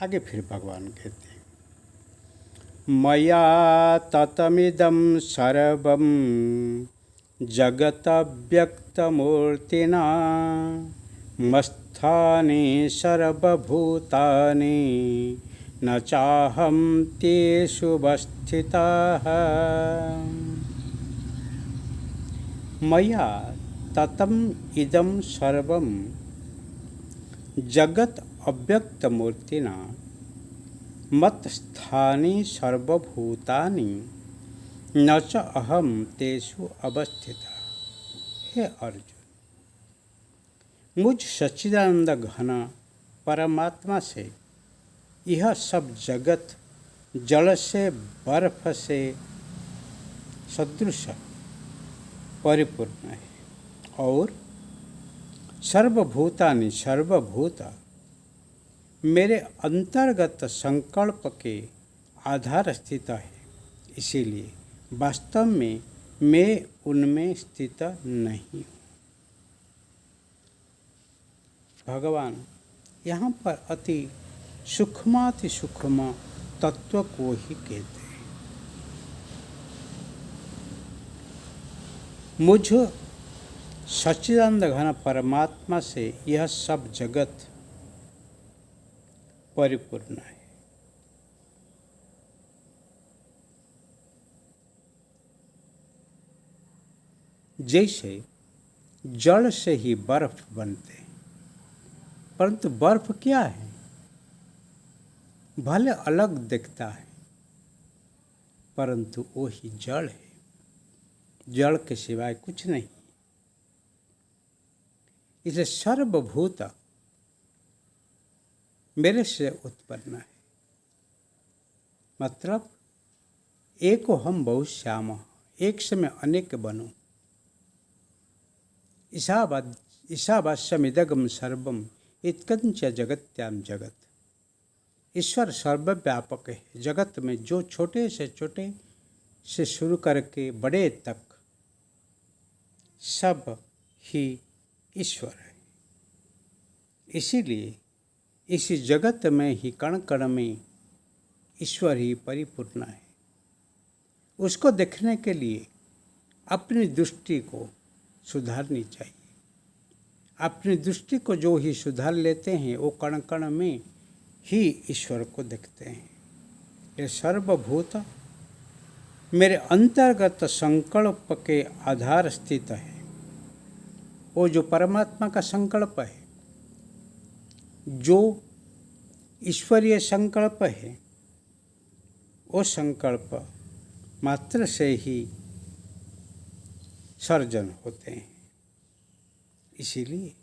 आगे फिर भगवान कहते हैं, मया ततमिदं सर्वं जगत व्यक्तमूर्तिना मस्थानि सर्वभूतानि न चाहं तेषु अवस्थितः। मया ततम् इदं सर्वं जगत अव्यक्तमूर्तिना मत्स्थानि सर्वभूतानि न च अहम तेषु अवस्थितः। हे अर्जुन, मुझ सच्चिदानंद घन परमात्मा से यह सब जगत जल से बर्फ से सदृश परिपूर्ण है और सर्वभूतानि सर्वभूत मेरे अंतर्गत संकल्प के आधार स्थित है। इसीलिए वास्तव में मैं उनमें स्थित नहीं हूँ। भगवान यहाँ पर अति सूक्ष्माति सूक्ष्म तत्व को ही कहते हैं। मुझ सच्चिदानंद घन परमात्मा से यह सब जगत परिपूर्ण है। जैसे जल से ही बर्फ बनते हैं, परंतु बर्फ क्या है? भले अलग दिखता है, परंतु वो ही जल है। जल के सिवाय कुछ नहीं। इसे सर्वभूत मेरे से उत्पन्न है। मतलब एक हम बहुश्याम, एक समय अनेक बनो। ईशावास्यमिदगम सर्वम इत्कंच जगत्याम जगत। ईश्वर सर्वव्यापक है। जगत में जो छोटे से शुरू करके बड़े तक सब ही ईश्वर है। इसीलिए इसी जगत में ही कण कण में ईश्वर ही परिपूर्ण है। उसको देखने के लिए अपनी दृष्टि को सुधारनी चाहिए। अपनी दृष्टि को जो ही सुधार लेते हैं वो कण कण में ही ईश्वर को देखते हैं। ये सर्वभूत मेरे अंतर्गत संकल्प के आधार स्थित है। वो जो परमात्मा का संकल्प है, जो ईश्वरीय संकल्प है, वो संकल्प मात्र से ही सर्जन होते हैं। इसीलिए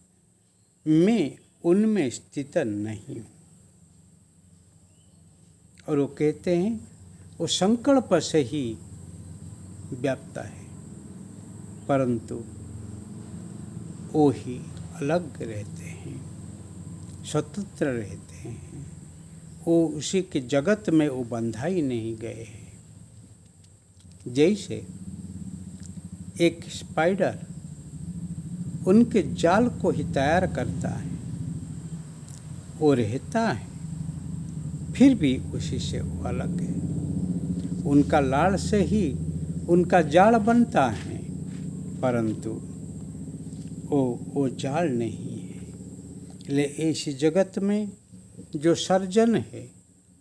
मैं उनमें स्थित नहीं हूँ। और वो कहते हैं वो संकल्प से ही व्याप्त है, परंतु वो ही अलग रहते हैं, स्वतंत्र रहते हैं। वो उसी के जगत में वो बंधा ही नहीं गए हैं। जैसे एक स्पाइडर उनके जाल को ही तैयार करता है, वो रहता है, फिर भी उसी से वो अलग है। उनका लाड़ से ही उनका जाल बनता है, परंतु वो जाल नहीं है। इसलिए इसी जगत में जो सर्जन है,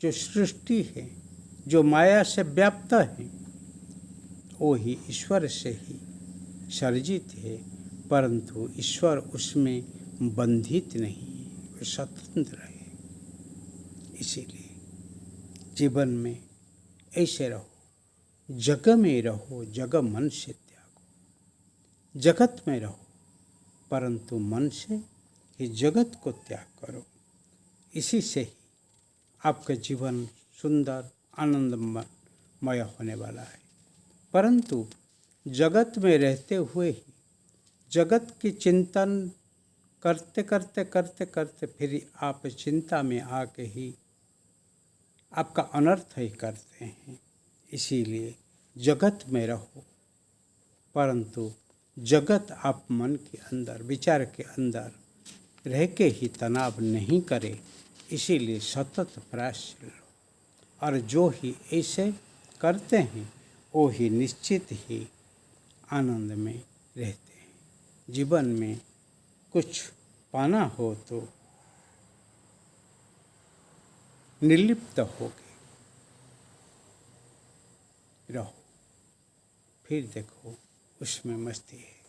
जो सृष्टि है, जो माया से व्याप्त है, वो ही ईश्वर से ही सर्जित है, परंतु ईश्वर उसमें बंधित नहीं है, वो स्वतंत्र है। इसीलिए जीवन में ऐसे रहो, जग में रहो, जग मन से त्यागो। जगत में रहो, परंतु मन से ही जगत को त्याग करो। इसी से ही आपका जीवन सुंदर आनंदमय होने वाला है। परंतु जगत में रहते हुए ही जगत की चिंतन करते करते फिर आप चिंता में आके ही आपका अनर्थ ही करते हैं। इसीलिए जगत में रहो, परंतु जगत आप मन के अंदर, विचार के अंदर रह के ही तनाव नहीं करें। इसीलिए सतत प्रयास लो, और जो ही ऐसे करते हैं वो ही निश्चित ही आनंद में रहते हैं। जीवन में कुछ पाना हो तो निर्लिप्त होके रहो, फिर देखो उसमें मस्ती है।